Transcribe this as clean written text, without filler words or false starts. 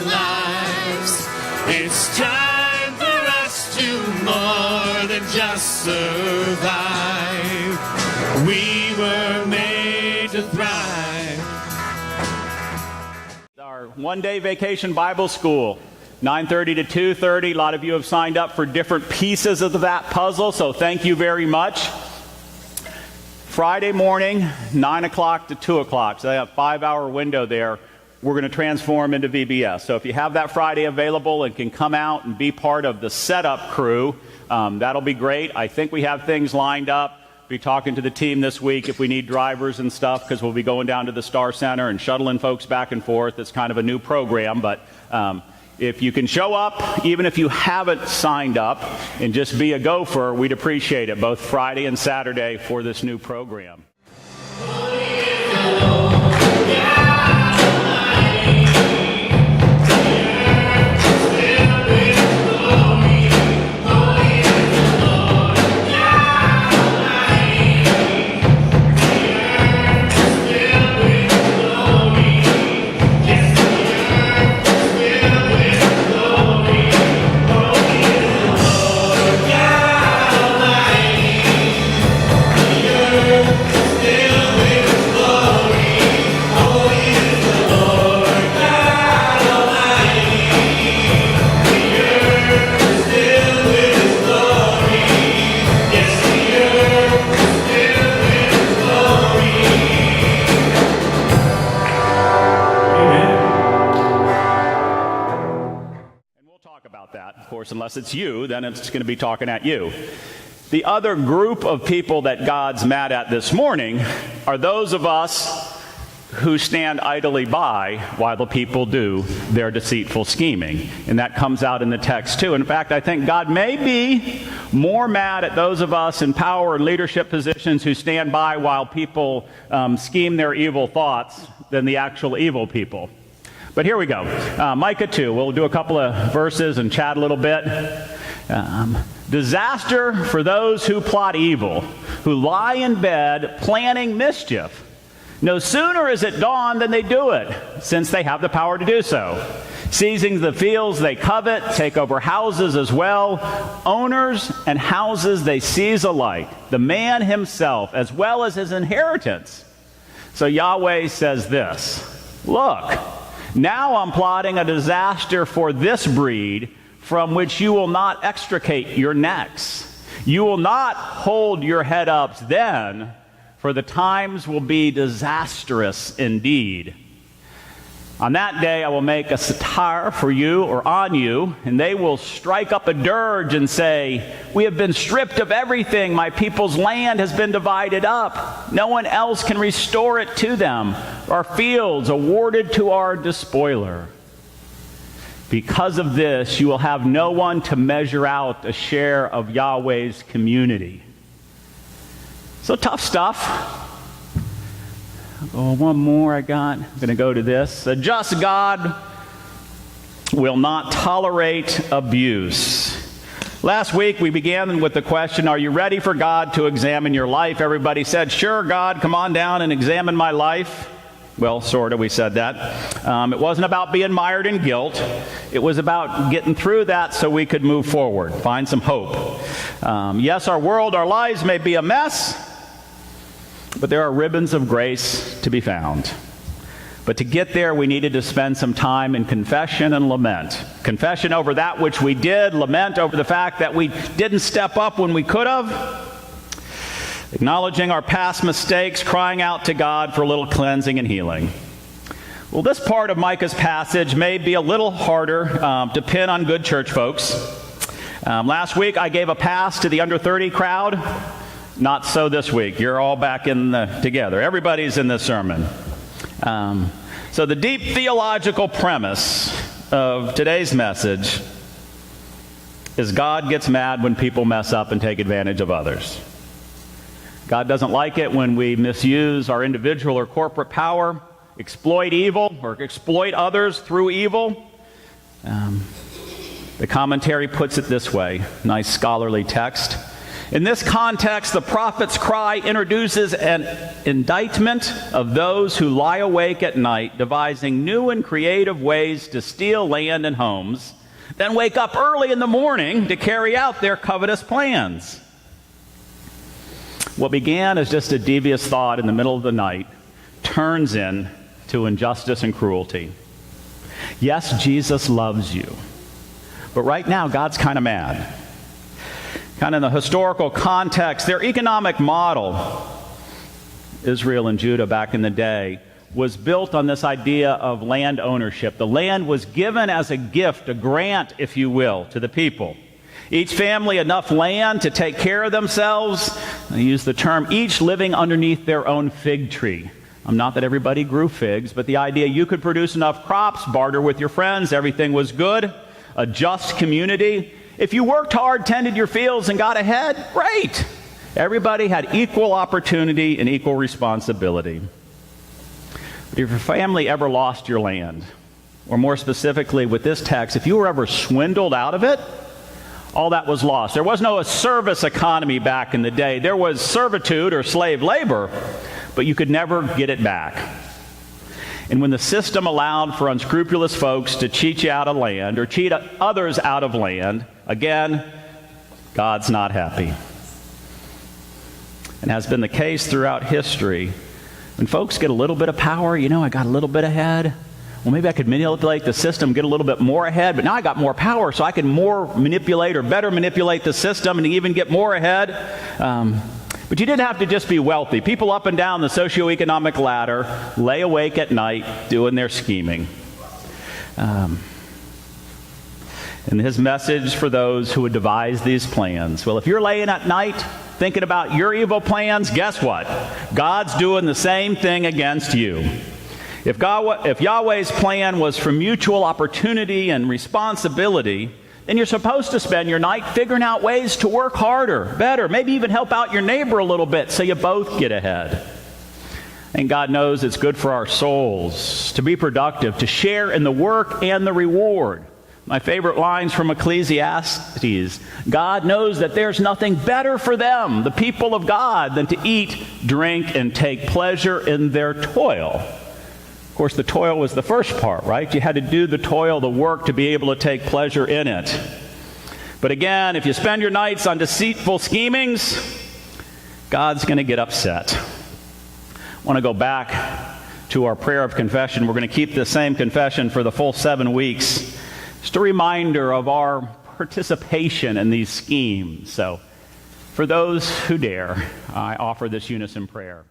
lives. It's time for us to more than just survive. We were made to thrive. Our one-day vacation Bible school, 9:30 to 2:30. A lot of you have signed up for different pieces of that puzzle, so thank you very much. Friday morning, 9 o'clock to 2 o'clock, so they have a 5-hour window there. We're going to transform into VBS. So if you have that Friday available and can come out and be part of the setup crew, that'll be great. I think we have things lined up. Be talking to the team this week if we need drivers and stuff, because we'll be going down to the Star Center and shuttling folks back and forth. It's kind of a new program, but if you can show up, even if you haven't signed up, and just be a gopher, we'd appreciate it, both Friday and Saturday for this new program. Unless it's you, then it's going to be talking at you. The other group of people that God's mad at this morning are those of us who stand idly by while the people do their deceitful scheming. And that comes out in the text too. In fact, I think God may be more mad at those of us in power and leadership positions who stand by while people scheme their evil thoughts than the actual evil people. But here we go. Micah 2. We'll do a couple of verses and chat a little bit. Disaster for those who plot evil, who lie in bed planning mischief. No sooner is it dawn than they do it, since they have the power to do so. Seizing the fields they covet, take over houses as well. Owners and houses they seize alike, the man himself as well as his inheritance. So Yahweh says this, look, now I'm plotting a disaster for this breed from which you will not extricate your necks. You will not hold your head up then, for the times will be disastrous indeed. On that day I will make a satire for you or on you, and they will strike up a dirge and say, we have been stripped of everything. My people's land has been divided up. No one else can restore it to them. Our fields awarded to our despoiler. Because of this, you will have no one to measure out a share of Yahweh's community. So tough stuff. Oh, one more I got. I'm going to go to this. A just God will not tolerate abuse. Last week we began with the question, are you ready for God to examine your life? Everybody said, sure, God, come on down and examine my life. Well, sort of, we said that. It wasn't about being mired in guilt. It was about getting through that so we could move forward, find some hope. Yes, our world, our lives may be a mess, but there are ribbons of grace to be found. But to get there, we needed to spend some time in confession and lament. Confession over that which we did, lament over the fact that we didn't step up when we could have. Acknowledging our past mistakes, crying out to God for a little cleansing and healing. Well, this part of Micah's passage may be a little harder to pin on good church folks. Last week, I gave a pass to the under 30 crowd. Not so this week. You're all back together. Everybody's in this sermon. So the deep theological premise of today's message is God gets mad when people mess up and take advantage of others. God doesn't like it when we misuse our individual or corporate power, exploit evil, or exploit others through evil. The commentary puts it this way, nice scholarly text. In this context, the prophet's cry introduces an indictment of those who lie awake at night, devising new and creative ways to steal land and homes, then wake up early in the morning to carry out their covetous plans. What began as just a devious thought in the middle of the night turns into injustice and cruelty. Yes, Jesus loves you, but right now God's kind of mad. Kind of in the historical context, their economic model, Israel and Judah back in the day, was built on this idea of land ownership. The land was given as a gift, a grant, if you will, to the people. Each family enough land to take care of themselves. I use the term, each living underneath their own fig tree. Not that everybody grew figs, but the idea you could produce enough crops, barter with your friends, everything was good, a just community. If you worked hard, tended your fields, and got ahead, great. Everybody had equal opportunity and equal responsibility. But if your family ever lost your land, or more specifically with this text, if you were ever swindled out of it, all that was lost. There was no service economy back in the day. There was servitude or slave labor, but you could never get it back. And when the system allowed for unscrupulous folks to cheat you out of land or cheat others out of land, again, God's not happy. And has been the case throughout history. When folks get a little bit of power, I got a little bit ahead. Well, maybe I could manipulate the system, get a little bit more ahead, but now I got more power, so I can better manipulate the system and even get more ahead. But you didn't have to just be wealthy. People up and down the socioeconomic ladder lay awake at night doing their scheming. And his message for those who would devise these plans. Well, if you're laying at night thinking about your evil plans, guess what? God's doing the same thing against you. If Yahweh's plan was for mutual opportunity and responsibility, then you're supposed to spend your night figuring out ways to work harder, better, maybe even help out your neighbor a little bit so you both get ahead. And God knows it's good for our souls to be productive, to share in the work and the reward. My favorite lines from Ecclesiastes: God knows that there's nothing better for them, the people of God, than to eat, drink, and take pleasure in their toil. Of course, the toil was the first part, right? You had to do the toil, the work, to be able to take pleasure in it. But again, if you spend your nights on deceitful schemings, God's going to get upset. I want to go back to our prayer of confession. We're going to keep the same confession for the full 7 weeks. Just a reminder of our participation in these schemes. So, for those who dare, I offer this unison prayer.